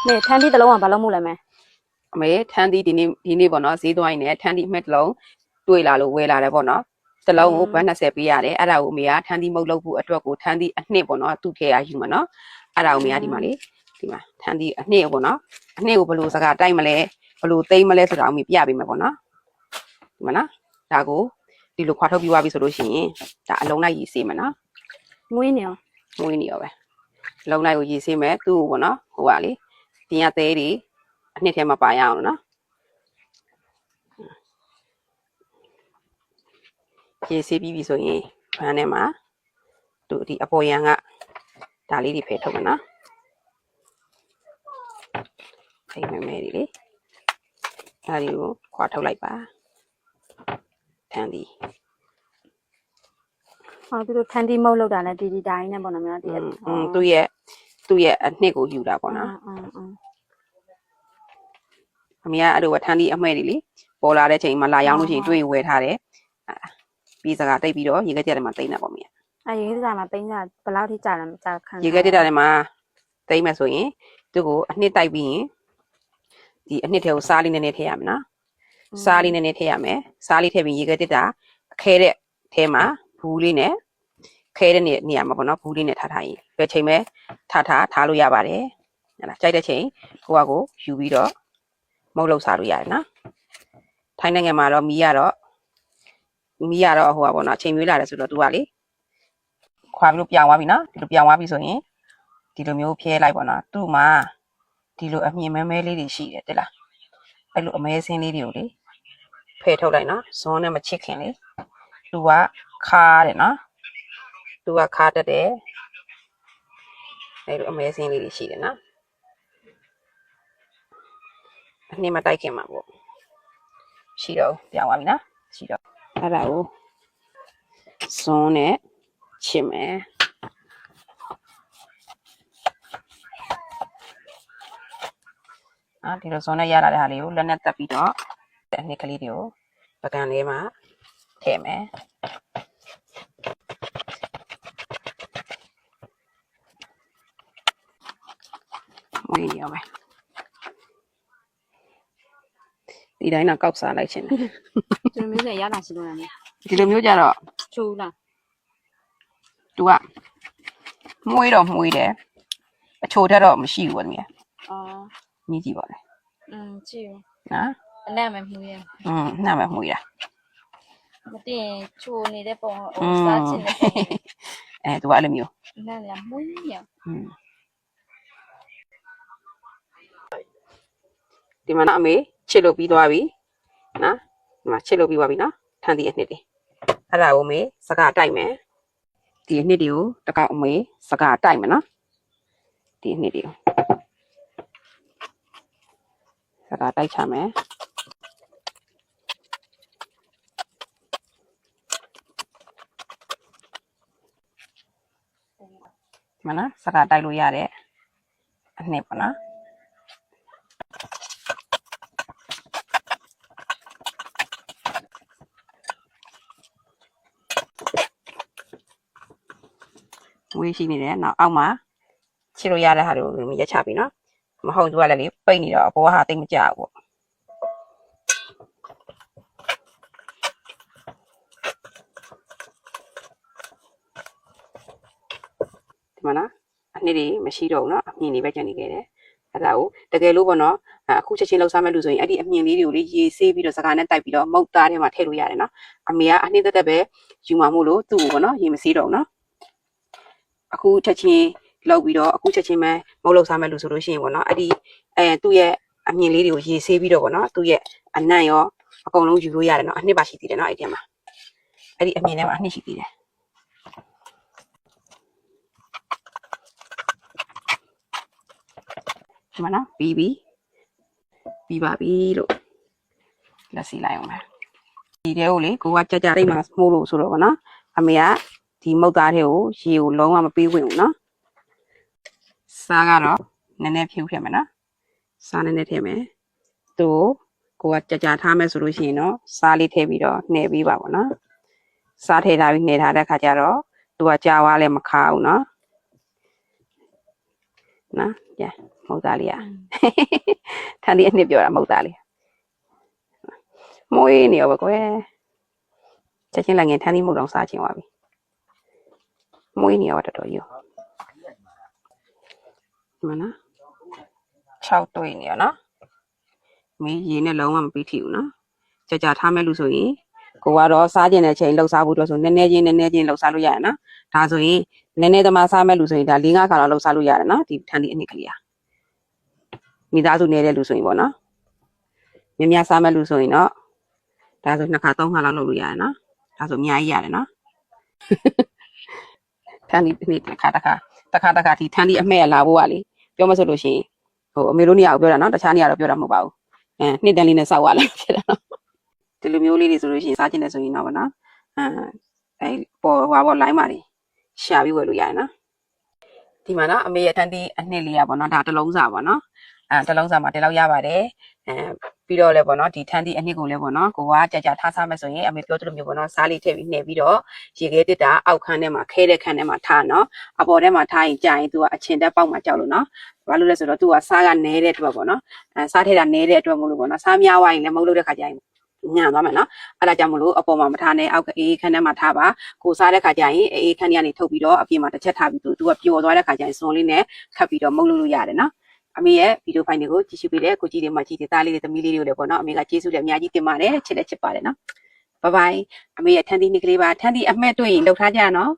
နေထန်းတီးတစ်လုံးကဘာလို့မို့လဲမဲအမေထန်းသီးဒီနေ့ပေါ့နော်ဈေးသွားရင်လည်းထန်းသီးအမှတ်တစ်လုံးတွေ့လာလို့ဝယ်လာတယ်ပေါ့နော်တစ်လုံးကိုဘတ်20ပေးရတယ်အဲ့ဒါကိုအမေကထန်းသီးမုတ်လုပ်ဖို့အတွက်ကိုထန်းသီးအနှစ်ပေါ့နော်သူ့ထဲကယူမှာနော်အဲ့ဒါကိုအမေကဒီမှာလေဒီမှာထန်းသီးအနှစ်ပေါ့နော်အနှစ်ကိုဘယ်လိုစကားတိုက်မလဲဘယ်လိုသိမ်းမလဲဆိုတာအမေပြပေးမယ်ပေါ့နော်ဒီမှာနော်ဒါကိုဒီလိုခွာထုတ်ပြီးသွားပြီဆိုလို့ရှိရင်ဒါအလုံးလိုက်ရေးစေးမယ်နော်မွေးနေရောမွေးနေရောပဲအလုံးလိုက်ကိုရေးစေးမယ်သူ့ကိုပေါ့နော်ဟိုကလေပြင်ရသေးတွေအနှစ်ထဲမှာပါရအောင်နော်ရေဆေးပြီးပြီဆိုရင်ဘန်းထဲမှာသူဒီအပေါ်ရန်ကဒါလေးတွေဖယ်ထုတ်မယ်နော်ဖိမဲမဲတွေလေဒါလေးကိုခွာထုတ်လိုက်ပါထန်းဒီဟောသူတို့ထန်းတီးမုတ်လောက်တာနဲ့ဒီတိုင်းနဲ့ပေါ့နော်များဒီသူ့ရဲ့အနှစ်ကိုယူတာပေါ့နော်အမေကအဲ့လိုထန်းဒီအမှဲ့တွေလေပေါ်လာတဲ့ချိန်မှာလာရောက်လို့ရှိရင်တွေ့ဝယ်ထားတယ်ပြီးစကားတိတ်ပြီးတော့ရေခဲကြက်ထဲမှာတိတ်နေပေါ့မြေရေခဲကြက်မှာပိန်းကြဘယ်လောက်ထိကြာလဲမကြာခန့်ရေခဲကြက်ထဲမှာတိတ်မယ်ဆိုရင်သူ့ကိုအနှစ်တိုက်ပြီးရင်ဒီအနှစ်ထဲကိုစားလေးနည်းနည်းထည့်ရမယ်နော်စားလေးနည်းနည်းထည့်ရမယ်စားလေးထည့်ပြီးရေခဲကြက်တာအခဲတဲ့ထဲမှာဘူးလေးနဲ့ခဲတဲ့နေရာမှာပေါ့နော်ဘူးလေးနဲ့ထားရင်ဘယ်ချိန်ပဲထားလို့ရပါတယ်ဟုတ်လားကြိုက်တဲ့ချိန်ကိုယူပြီးတော့မုတ်လို့စားလို့ရတယ်နော်ထိုင်းနိုင်ငံမှာတော့မီးရတော့ဟိုပါပေါ့နော်အချိန်မျိုးလာတယ်ဆိုတော့သူကလေခွာပြီးလို့ပြောင်းသွားပြီနော်ဒီလိုပြောင်းသွားပြီဆိုရင်ဒီလိုမျိုးဖြဲလိုက်ပေါ့နော်သူ့မှာဒီလိုအမြင်မဲလေးတွေရှိတယ်တဲ့လားအဲ့လိုအမဲစင်းလေးတွေကိုလေဖယ်ထုတ်လိုက်နော်ဇွန်းနဲ့မချစ်ခင်လေသူကခါတယ်နော်သူကခါတတ်တယ်အဲ့လိုအမဲစင်းလေးတွေရှိတယ်နော်အနှစ်မတိုက်ခင်မှာပေါ့ရှိတော့ပြောင်းသွားပြီနော်ရှိတော့အဲ့ဒါကိုဇွန်းနဲ့ချစ်မယ်ဒီလိုဇွန်းနဲ့ရလာတဲ့ဟာလေးကိုလက်နဲ့တက်ပြီးတော့အနှစ်ကလေးတွေကိုပကံလေးမှာထည့်မယ်မွေးနေရောပဲဒီတိုင်းတော့ကောက်စားလိုက်ခြင်းဒီလိုမျိုးနဲ့ရလာရှိလို့ရတယ်ဒီလိုမျိုးကြတော့ချိုးလားသူကမွေးတော့မွေးတယ်အချိုတက်တော့မရှိဘူးတမီးမြည်ကြည့်ပါလေကြည့်နော်အနက်မမှုရနှမ်းမမှုရတာမတင်ချိုးနေတဲ့ပုံဟိုစားချင်တဲ့သူကအဲ့လိုမျိုးအနက်ရမှုရဒီမှာနော်အမေချစ်လို့ပြီးသွားပြီနော်ဒီမှာချစ်လို့ပြီးသွားပြီနော်ထန်းသီးအနှစ်တွေအဲ့ဒါကိုအမေစကားတိုက်မယ်ဒီအနှစ်တွေကိုတကောက်အမေစကားတိုက်မယ်နော်ဒီအနှစ်တွေကိုစကားတိုက်ချမယ်ဒီမှာနော်စကားတိုက်လို့ရတဲ့အနှစ်ပေါ့နော်ဝေးရှိနေတယ်နောက်အောက်မှာချစ်လို့ရတဲ့ဟာတွေကိုရက်ချပြီနော်မဟုတ်သူကလည်းလေပိတ်နေတော့အပေါ်ဟာတိတ်မကြဘူးပေါ့ဒီမှာနော်အနှစ်တွေမရှိတော့ဘူးနော်အမြင်တွေပဲကျန်နေခဲ့တယ်အဲ့ဒါကိုတကယ်လို့ပေါ့နော်အခုချက်ချင်းလှုပ်ရှားမဲ့လူဆိုရင်အဲ့ဒီအမြင်လေးတွေကိုလေရေးဆေးပြီးတော့စကားနဲ့တိုက်ပြီးတော့မုတ်သားထဲမှာထည့်လို့ရတယ်နော်အမေကအနှစ်သက်ပဲယူမှာမို့လို့သူ့ကိုပေါ့နော်ရေးမဆေးတော့ဘူးနော်အခုချက်ချင်းလောက်ပြီးတော့အခုချက်ချင်းပဲမုတ်လောက်စားမဲ့လူဆိုလို့ရှိရင်ပေါ့နော်အဲ့ဒီသူ့ရဲ့အမြင်လေးတွေကိုရေးဆေးပြီးတော့ပေါ့နော်သူ့ရဲ့အနံ့ရောအကုန်လုံးယူလို့ရတယ်နော်အနှစ်ပါရှိသေးတယ်နော်အဲ့ဒီမှာအဲ့ဒီအမြင်ထဲမှာအနှစ်ရှိသေးတယ်ဒီမှာနော်ပြီးပါပြီလို့လက်စီလိုက်အောင်မယ်ဒီတဲကိုလေကိုကကြကြတိတ်မှာမှုလို့ဆိုတော့ပေါ့နော်အမေကဒီမုတ်သားထဲကိုရေကိုလုံးဝမပေးဝင်ဘူးနော်စားကတော့နည်းနည်းဖြူထည့်မယ်နော်စားနည်းနည်းထည့်မယ်သူကိုကကြထားမယ်ဆိုလို့ရှိရင်တော့စားလေးထည့်ပြီးတော့နှဲပေးပါပေါ့နော်စားထည့်ထားပြီးနှဲထားတဲ့ခါကျတော့သူကကြာသွားလဲမခါဘူးနော် နော်ကြမဟုတ်သားလေးอ่ะထန်းဒီအနှစ်ပြောတာမဟုတ်သားလေးမွေးနေရောပဲကွယ်ချက်ချင်းလည်းငင်ထန်းဒီမဟုတ်တော့စားချင်ပါပြီမွေးနေရောတော်တော်ယူမနော်6တွေ့နေရောနော်မင်းရေနဲ့လုံးဝမပြီးထီဘူးနော်ကြာထားမဲ့လို့ဆိုရင်ကိုကတော့စားကျင်တဲ့ချိန်လှုပ်ရှားဖို့အတွက်ဆိုနည်းနည်းချင်းလှုပ်ရှားလို့ရရနော်ဒါဆိုရင်နည်းနည်းသမားစားမဲ့လို့ဆိုရင်ဒါ၄-၅ခါလောက်လှုပ်ရှားလို့ရတယ်နော်ဒီထန်းဒီအနှစ်ကလေးอ่ะမိသားစုနေတဲ့လူဆိုရင်ပေါ့နော်မြများစားမဲ့လူဆိုရင်တော့ဒါဆို2ခါ3ခါလောက်လုပ်လို့ရတယ်နော်ဒါဆိုအများကြီးရတယ်နော်ထန်းဒီနေ့တစ်ခါဒီထန်းဒီအမှဲ့လာဖို့ကလေပြောမဆိုလို့ရှိရင်ဟိုအမေတို့နေရာကိုပြောတာနော်တခြားနေရာတော့ပြောတာမဟုတ်ပါဘူးနှစ်တန်းလေးနဲ့စောက်ရလိုက်ဖြစ်တာနော်ဒီလိုမျိုးလေးတွေဆိုလို့ရှိရင်စားကျင်တယ်ဆိုရင်တော့ဗောနော်ပေါ်လိုင်းပါလေရှာပြီးဝယ်လို့ရတယ်နော်ဒီမှာနော်အမေရဲ့ထန်းဒီအနှစ်လေးရပါတော့ဒါတစ်လုံးစာပါနော်တစ်လုံးစာမှာဒီလောက်ရပါတယ်ပြီးတော့လည်းပေါ့နော်ဒီထန်းဒီအနှစ်ကိုလည်းပေါ့နော်ကိုကကြာထားစားမယ်ဆိုရင်အမေပြောသလိုမျိုးပေါ့နော်စားလေးထည့်ပြီးနှိပ်ပြီးတော့ရေခဲတစ်တာအောက်ခန်းထဲမှာခဲတဲ့ခန်းထဲမှာထားနော်အပေါ်ထဲမှာထားရင်ကြာရင်သူကအချင်တက်ပေါက်မှာကြောက်လို့နော်ဘာလို့လဲဆိုတော့သူကစားကနဲတဲ့အတွက်ပေါ့နော်စားထည့်တာနဲတဲ့အတွက်မို့လို့ပေါ့နော်စားများဝိုင်းလည်းမဟုတ်လို့တဲ့ခါကျရင်ညံသွားမယ်နော်အဲ့ဒါကြောင့်မလို့အပေါ်မှာမထားနဲ့အောက်အေးခန်းထဲမှာထားပါကိုစားတဲ့ခါကျရင်အေးခန်းထဲကနေထုတ်ပြီးတော့အပြင်မှာတစ်ချက်ထားပြီးသူကပျော်သွားတဲ့ခါကျရင်စွန်လေးနဲ့ခတ်ပြီးတော့မုတ်လို့ရတယ်နော်အမေရဲ့ဗီဒီယိုဖိုင်တွေကိုကြည့်ရှုပေးတဲ့ကိုကြီးတွေမကြီးတွေသားလေးတွေသမီးလေးတွေကိုလည်းပေါ့နော်အမေကကျေးဇူးလည်းအများကြီးတင်ပါတယ်ချစ်လည်းချစ်ပါတယ်နော်ဘိုင်ဘိုင်အမေရဲ့ထန်းသီးနေ့ကလေးပါထန်းသီးအမှဲ့တွေ့ရင်လှုပ်ထားကြနော်